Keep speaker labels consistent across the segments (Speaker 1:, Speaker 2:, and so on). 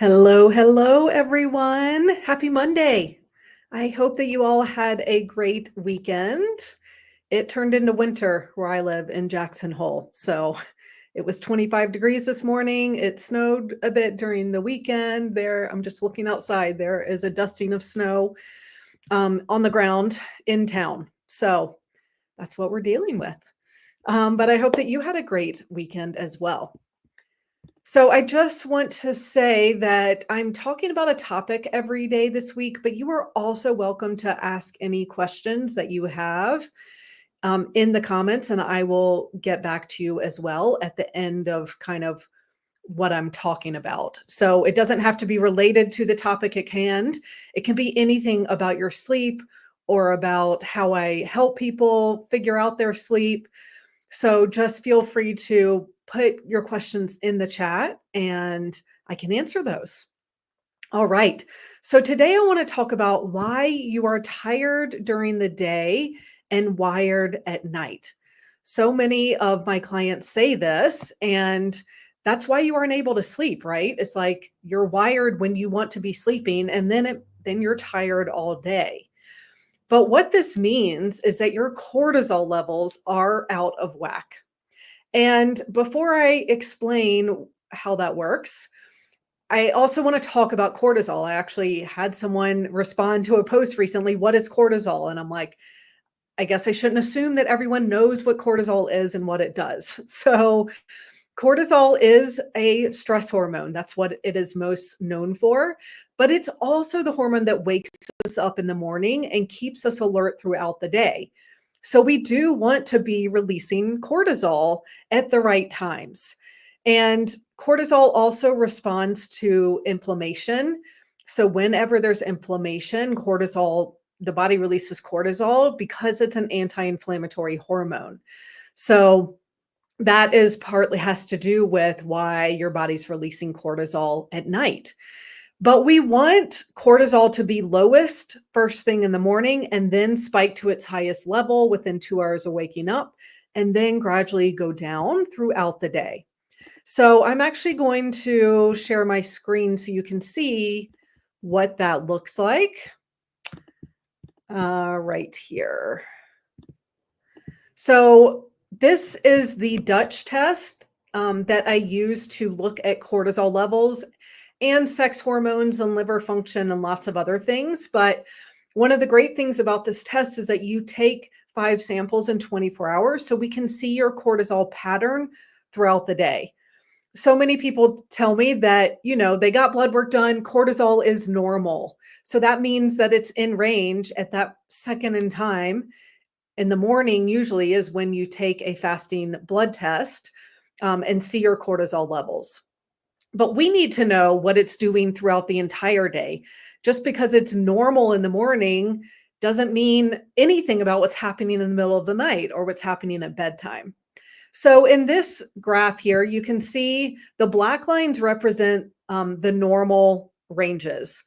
Speaker 1: Hello, hello, everyone. Happy Monday. I hope that you all had a great weekend. It turned into winter where I live in Jackson Hole. So it was 25 degrees this morning. It snowed a bit during the weekend. There, I'm just looking outside. There is a dusting of snow on the ground in town. So that's what we're dealing with. But I hope that you had a great weekend as well. So I just want to say that I'm talking about a topic every day this week, but you are also welcome to ask any questions that you have in the comments, and I will get back to you as well at the end of kind of what I'm talking about. So it doesn't have to be related to the topic at hand. It can be anything about your sleep or about how I help people figure out their sleep. So just feel free to put your questions in the chat and I can answer those. All right. So today I want to talk about why you are tired during the day and wired at night. So many of my clients say this, and that's why you aren't able to sleep, right? It's like you're wired when you want to be sleeping, and then you're tired all day. But what this means is that your cortisol levels are out of whack. And before I explain how that works, I also want to talk about cortisol. I actually had someone respond to a post recently, "What is cortisol?" And I'm like, I guess I shouldn't assume that everyone knows what cortisol is and what it does. So, cortisol is a stress hormone. That's what it is most known for. But it's also the hormone that wakes us up in the morning and keeps us alert throughout the day. So we do want to be releasing cortisol at the right times. And cortisol also responds to inflammation. So whenever there's inflammation, the body releases cortisol because it's an anti-inflammatory hormone. So that is partly has to do with why your body's releasing cortisol at night. But we want cortisol to be lowest first thing in the morning and then spike to its highest level within 2 hours of waking up and then gradually go down throughout the day. So I'm actually going to share my screen so you can see what that looks like right here. So this is the Dutch test that I use to look at cortisol levels and sex hormones and liver function and lots of other things. But one of the great things about this test is that you take 5 samples in 24 hours so we can see your cortisol pattern throughout the day. So many people tell me that, they got blood work done, cortisol is normal. So that means that it's in range at that second in time. In the morning, usually, is when you take a fasting blood test and see your cortisol levels. But we need to know what it's doing throughout the entire day. Just because it's normal in the morning doesn't mean anything about what's happening in the middle of the night or what's happening at bedtime. So in this graph here, you can see the black lines represent the normal ranges.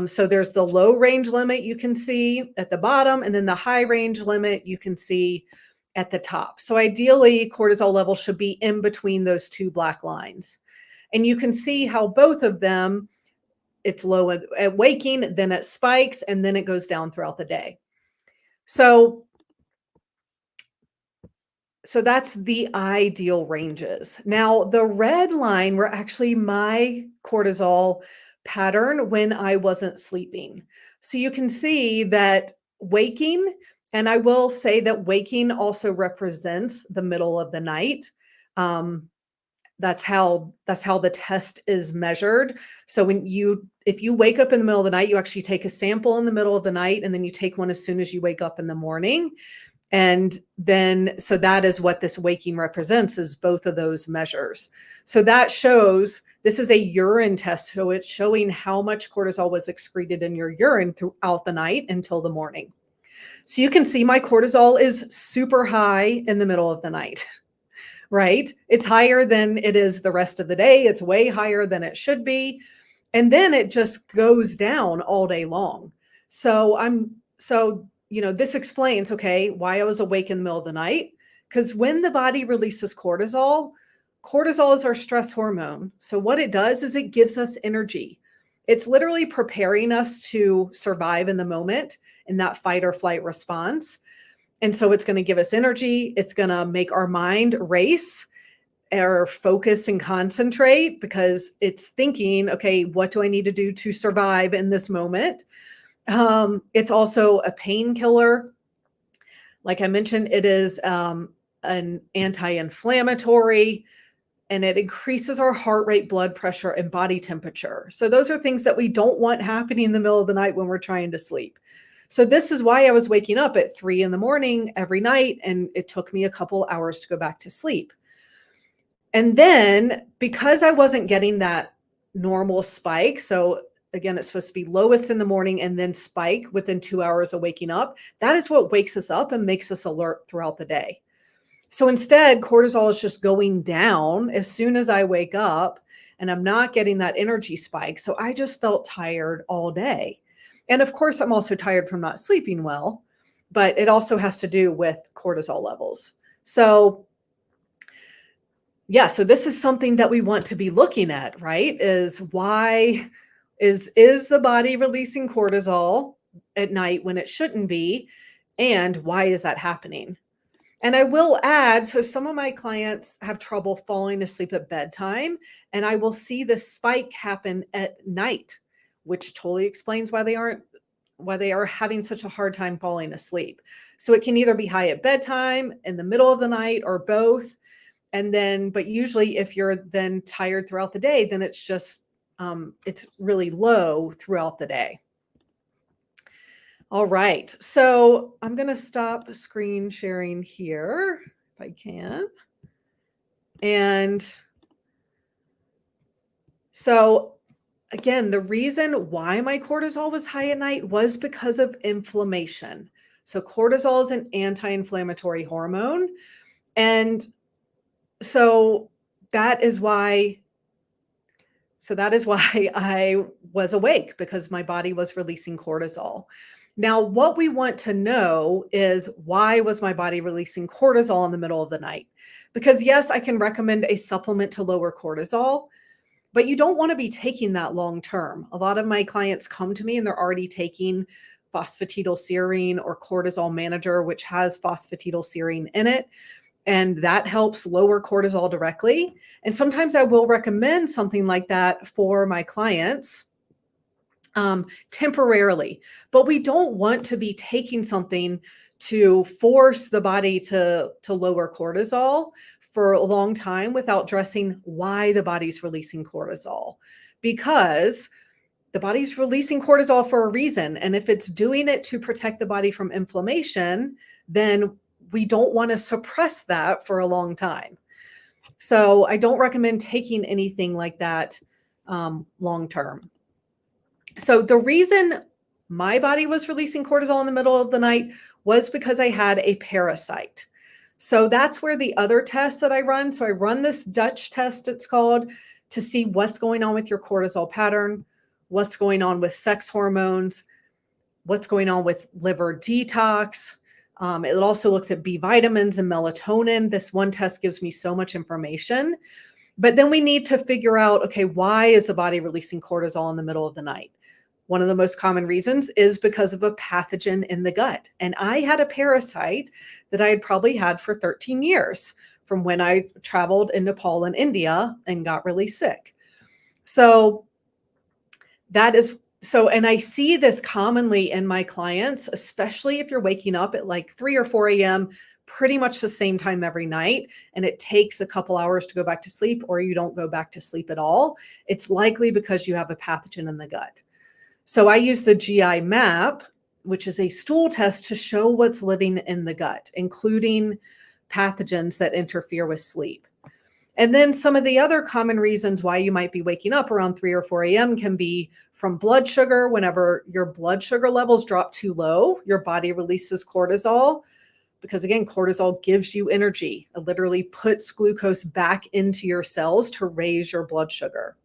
Speaker 1: So there's the low range limit you can see at the bottom, and then the high range limit you can see at the top. So ideally, cortisol levels should be in between those two black lines. And you can see how both of them, it's low at waking, then it spikes, and then it goes down throughout the day. So that's the ideal ranges. Now, the red line were actually my cortisol pattern when I wasn't sleeping. So you can see that waking, and I will say that waking also represents the middle of the night. That's how the test is measured. So if you wake up in the middle of the night, you actually take a sample in the middle of the night, and then you take one as soon as you wake up in the morning. And then, so that is what this waking represents, is both of those measures. So that shows, this is a urine test. So it's showing how much cortisol was excreted in your urine throughout the night until the morning. So you can see my cortisol is super high in the middle of the night, right? It's higher than it is the rest of the day. It's way higher than it should be. And then it just goes down all day long. This explains, okay, why I was awake in the middle of the night. Because when the body releases cortisol, cortisol is our stress hormone. So what it does is it gives us energy. It's literally preparing us to survive in the moment in that fight or flight response. And so it's going to give us energy. It's going to make our mind race or focus and concentrate because it's thinking, okay, what do I need to do to survive in this moment? It's also a painkiller. Like I mentioned, it is an anti-inflammatory, and it increases our heart rate, blood pressure, and body temperature. So those are things that we don't want happening in the middle of the night when we're trying to sleep. So this is why I was waking up at 3 a.m. every night, and it took me a couple hours to go back to sleep. And then because I wasn't getting that normal spike, so again, it's supposed to be lowest in the morning and then spike within 2 hours of waking up. That is what wakes us up and makes us alert throughout the day. So instead, cortisol is just going down as soon as I wake up, and I'm not getting that energy spike. So I just felt tired all day. And of course, I'm also tired from not sleeping well, but it also has to do with cortisol levels. So yeah, so this is something that we want to be looking at, right? Is why is the body releasing cortisol at night when it shouldn't be? And why is that happening? And I will add, so some of my clients have trouble falling asleep at bedtime, and I will see this spike happen at night, which totally explains why they are having such a hard time falling asleep. So it can either be high at bedtime, in the middle of the night, or both. And then, but usually if you're then tired throughout the day, then it's just, it's really low throughout the day. All right, so I'm going to stop screen sharing here if I can. And so again, the reason why my cortisol was high at night was because of inflammation. So cortisol is an anti-inflammatory hormone. And so that is why I was awake, because my body was releasing cortisol. Now, what we want to know is, why was my body releasing cortisol in the middle of the night? Because yes, I can recommend a supplement to lower cortisol, but you don't want to be taking that long term. A lot of my clients come to me and they're already taking phosphatidylserine or cortisol manager, which has phosphatidylserine in it. And that helps lower cortisol directly. And sometimes I will recommend something like that for my clients temporarily. But we don't want to be taking something to force the body to lower cortisol for a long time without addressing why the body's releasing cortisol. Because the body's releasing cortisol for a reason. And if it's doing it to protect the body from inflammation, then we don't want to suppress that for a long time. So I don't recommend taking anything like that long term. So the reason my body was releasing cortisol in the middle of the night was because I had a parasite. So that's where the other tests that I run. So I run this Dutch test, it's called, to see what's going on with your cortisol pattern, what's going on with sex hormones, what's going on with liver detox. It also looks at B vitamins and melatonin. This one test gives me so much information. But then we need to figure out, okay, why is the body releasing cortisol in the middle of the night? One of the most common reasons is because of a pathogen in the gut. And I had a parasite that I had probably had for 13 years from when I traveled in Nepal and India and got really sick. So and I see this commonly in my clients, especially if you're waking up at like 3 or 4 a.m., pretty much the same time every night, and it takes a couple hours to go back to sleep, or you don't go back to sleep at all. It's likely because you have a pathogen in the gut. So I use the GI map, which is a stool test to show what's living in the gut, including pathogens that interfere with sleep. And then some of the other common reasons why you might be waking up around 3 or 4 a.m. can be from blood sugar. Whenever your blood sugar levels drop too low, your body releases cortisol, because again, cortisol gives you energy. It literally puts glucose back into your cells to raise your blood sugar.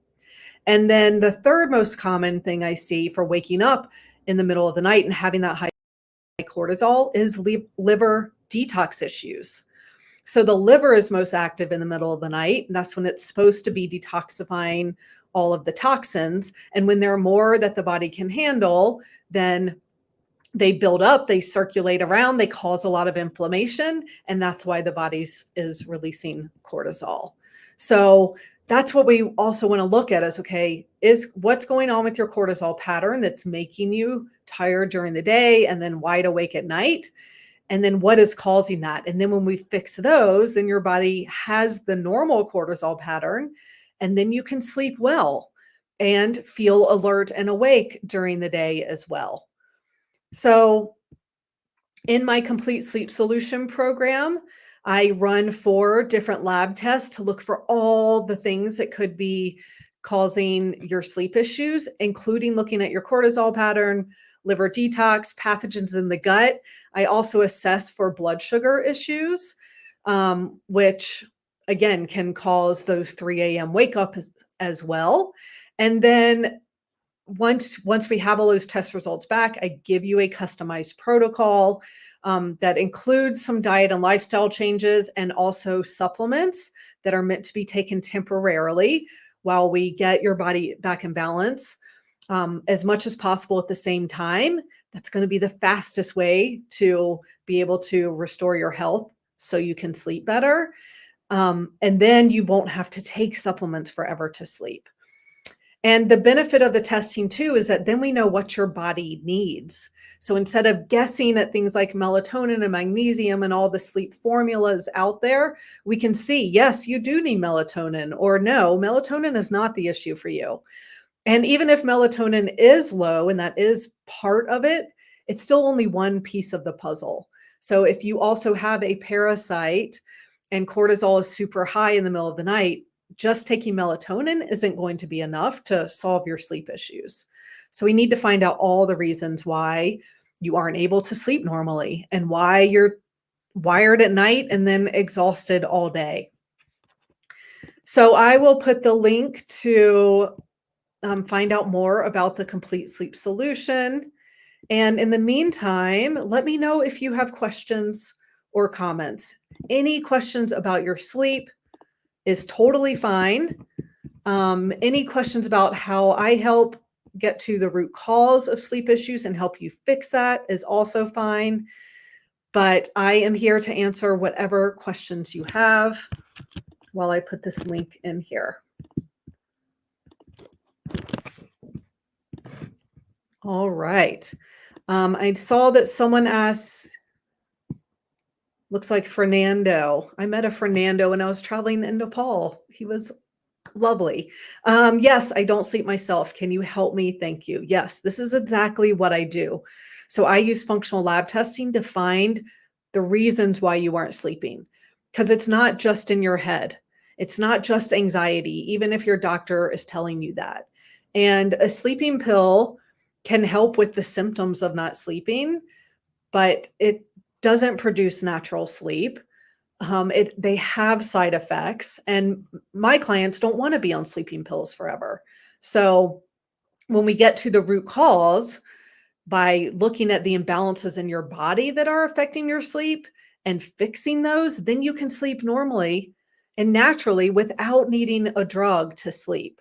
Speaker 1: And then the third most common thing I see for waking up in the middle of the night and having that high cortisol is liver detox issues. So the liver is most active in the middle of the night, and that's when it's supposed to be detoxifying all of the toxins. And when there are more that the body can handle, then they build up, they circulate around, they cause a lot of inflammation, and that's why the body's is releasing cortisol. So that's what we also want to look at is, okay, is what's going on with your cortisol pattern that's making you tired during the day and then wide awake at night? And then what is causing that? And then when we fix those, then your body has the normal cortisol pattern, and then you can sleep well and feel alert and awake during the day as well. So in my complete sleep solution program, I run 4 different lab tests to look for all the things that could be causing your sleep issues, including looking at your cortisol pattern, liver detox, pathogens in the gut. I also assess for blood sugar issues, which again can cause those 3 a.m. wake up as well. And then once we have all those test results back, I give you a customized protocol that includes some diet and lifestyle changes and also supplements that are meant to be taken temporarily while we get your body back in balance as much as possible at the same time. That's going to be the fastest way to be able to restore your health so you can sleep better. And then you won't have to take supplements forever to sleep. And the benefit of the testing too is that then we know what your body needs. So instead of guessing at things like melatonin and magnesium and all the sleep formulas out there, we can see, yes, you do need melatonin, or no, melatonin is not the issue for you. And even if melatonin is low, and that is part of it, it's still only one piece of the puzzle. So if you also have a parasite and cortisol is super high in the middle of the night, just taking melatonin isn't going to be enough to solve your sleep issues. So we need to find out all the reasons why you aren't able to sleep normally and why you're wired at night and then exhausted all day. So I will put the link to find out more about the complete sleep solution. And in the meantime, let me know if you have questions or comments. Any questions about your sleep is totally fine. Any questions about how I help get to the root cause of sleep issues and help you fix that is also fine. But I am here to answer whatever questions you have while I put this link in here. All right. I saw that someone asked, looks like Fernando. I met a Fernando when I was traveling in Nepal. He was lovely. Yes, I don't sleep myself. Can you help me? Thank you. Yes, this is exactly what I do. So I use functional lab testing to find the reasons why you aren't sleeping, because it's not just in your head. It's not just anxiety, even if your doctor is telling you that. And a sleeping pill can help with the symptoms of not sleeping, but it doesn't produce natural sleep. They have side effects, and my clients don't want to be on sleeping pills forever. So when we get to the root cause by looking at the imbalances in your body that are affecting your sleep and fixing those, then you can sleep normally and naturally without needing a drug to sleep.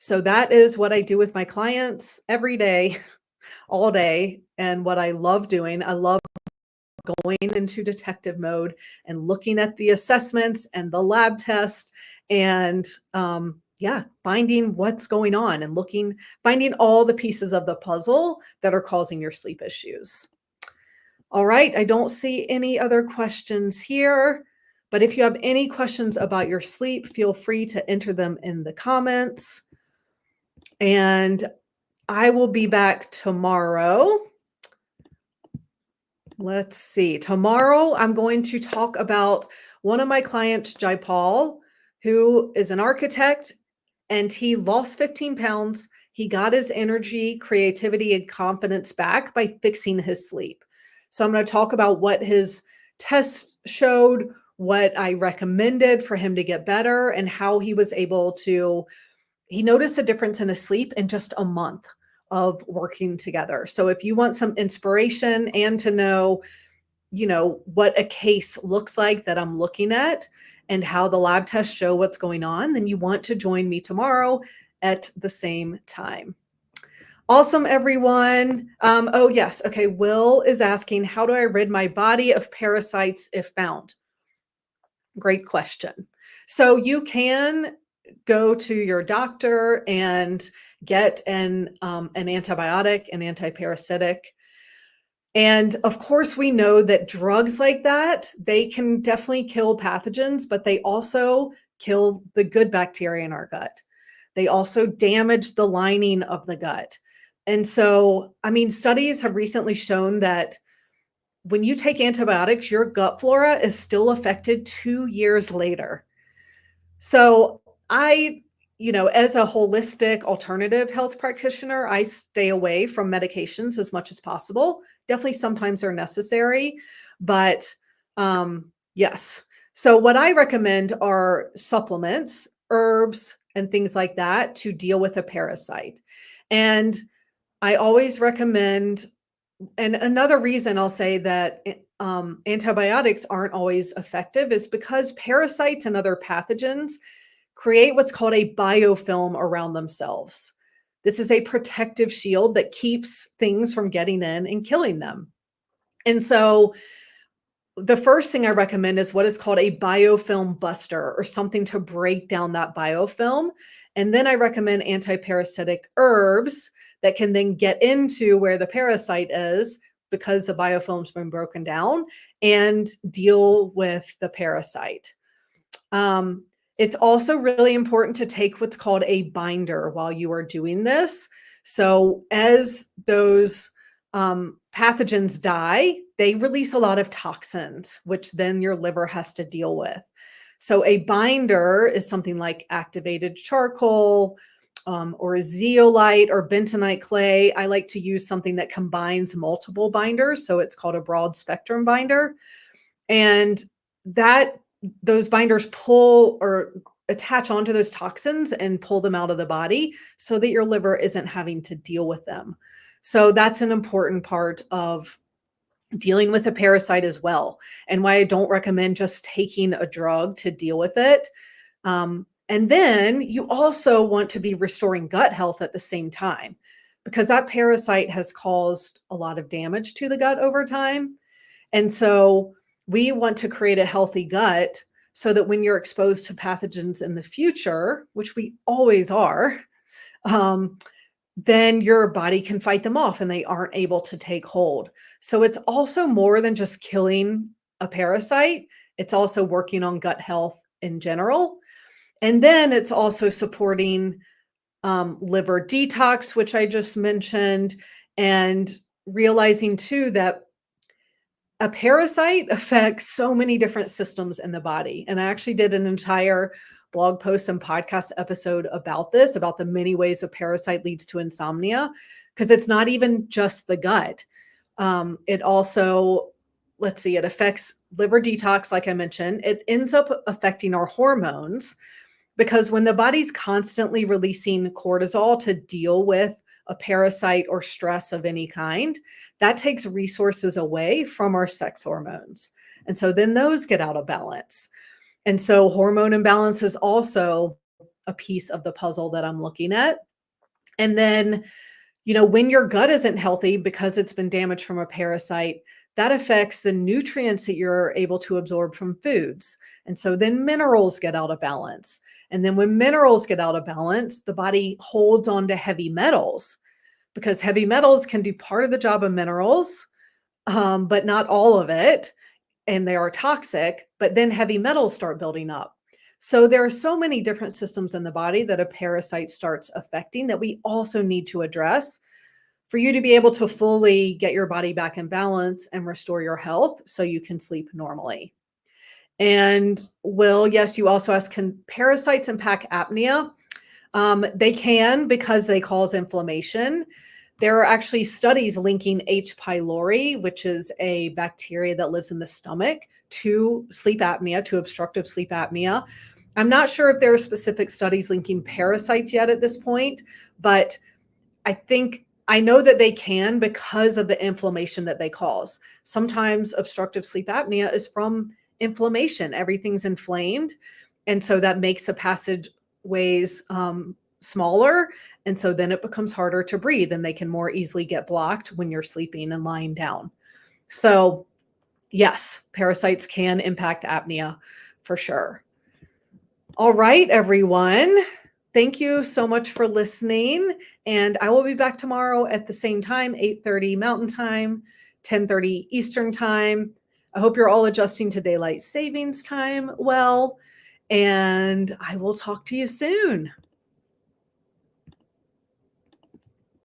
Speaker 1: So that is what I do with my clients every day, all day. And what I love doing, I love going into detective mode and looking at the assessments and the lab test and finding what's going on and finding all the pieces of the puzzle that are causing your sleep issues. All right, I don't see any other questions here, but if you have any questions about your sleep, feel free to enter them in the comments. And I will be back tomorrow. Let's see. Tomorrow, I'm going to talk about one of my clients, Jai Paul, who is an architect, and he lost 15 pounds. He got his energy, creativity, and confidence back by fixing his sleep. So I'm going to talk about what his tests showed, what I recommended for him to get better, and how he was able to, he noticed a difference in his sleep in just a month of working together. So if you want some inspiration and to know what a case looks like that I'm looking at and how the lab tests show what's going on, then you want to join me tomorrow at the same time. Awesome, everyone. Oh, yes. Okay. Will is asking, how do I rid my body of parasites if found? Great question. So you can go to your doctor and get an antibiotic, an antiparasitic. And of course, we know that drugs like that, they can definitely kill pathogens, but they also kill the good bacteria in our gut. They also damage the lining of the gut. And so, I mean, studies have recently shown that when you take antibiotics, your gut flora is still affected 2 years later. So as a holistic alternative health practitioner, I stay away from medications as much as possible. Definitely sometimes they're necessary, but yes. So what I recommend are supplements, herbs, and things like that to deal with a parasite. And I always recommend, and another reason I'll say that antibiotics aren't always effective is because parasites and other pathogens create what's called a biofilm around themselves. This is a protective shield that keeps things from getting in and killing them. And so the first thing I recommend is what is called a biofilm buster or something to break down that biofilm. And then I recommend antiparasitic herbs that can then get into where the parasite is because the biofilm's been broken down and deal with the parasite. Um, it's also really important to take what's called a binder while you are doing this. So as those pathogens die, they release a lot of toxins, which then your liver has to deal with. So a binder is something like activated charcoal, or a zeolite or bentonite clay. I like to use something that combines multiple binders. So it's called a broad spectrum binder. And that those binders pull or attach onto those toxins and pull them out of the body so that your liver isn't having to deal with them. So that's an important part of dealing with a parasite as well, and why I don't recommend just taking a drug to deal with it. And then you also want to be restoring gut health at the same time because that parasite has caused a lot of damage to the gut over time. And so we want to create a healthy gut so that when you're exposed to pathogens in the future, which we always are, um, then your body can fight them off and they aren't able to take hold. So it's also more than just killing a parasite, it's also working on gut health in general. And then it's also supporting liver detox, which I just mentioned, and realizing too that a parasite affects so many different systems in the body. And I actually did an entire blog post and podcast episode about this, about the many ways a parasite leads to insomnia, because it's not even just the gut. It also, let's see, it affects liver detox, like I mentioned. It ends up affecting our hormones because when the body's constantly releasing cortisol to deal with a parasite or stress of any kind, that takes resources away from our sex hormones. And so then those get out of balance. And so hormone imbalance is also a piece of the puzzle that I'm looking at. And then, when your gut isn't healthy because it's been damaged from a parasite, that affects the nutrients that you're able to absorb from foods. And so then minerals get out of balance. And then when minerals get out of balance, the body holds on to heavy metals because heavy metals can do part of the job of minerals, but not all of it. And they are toxic, but then heavy metals start building up. So there are so many different systems in the body that a parasite starts affecting that we also need to address for you to be able to fully get your body back in balance and restore your health so you can sleep normally. And Will, yes, you also asked, can parasites impact apnea? They can because they cause inflammation. There are actually studies linking H. pylori, which is a bacteria that lives in the stomach, to sleep apnea, to obstructive sleep apnea. I'm not sure if there are specific studies linking parasites yet at this point, but I think I know that they can because of the inflammation that they cause. Sometimes obstructive sleep apnea is from inflammation. Everything's inflamed. And so that makes the passageways smaller. And so then it becomes harder to breathe and they can more easily get blocked when you're sleeping and lying down. So, yes, parasites can impact apnea for sure. All right, everyone. Thank you so much for listening. And I will be back tomorrow at the same time, 8:30 Mountain Time, 10:30 Eastern Time. I hope you're all adjusting to daylight savings time well. And I will talk to you soon.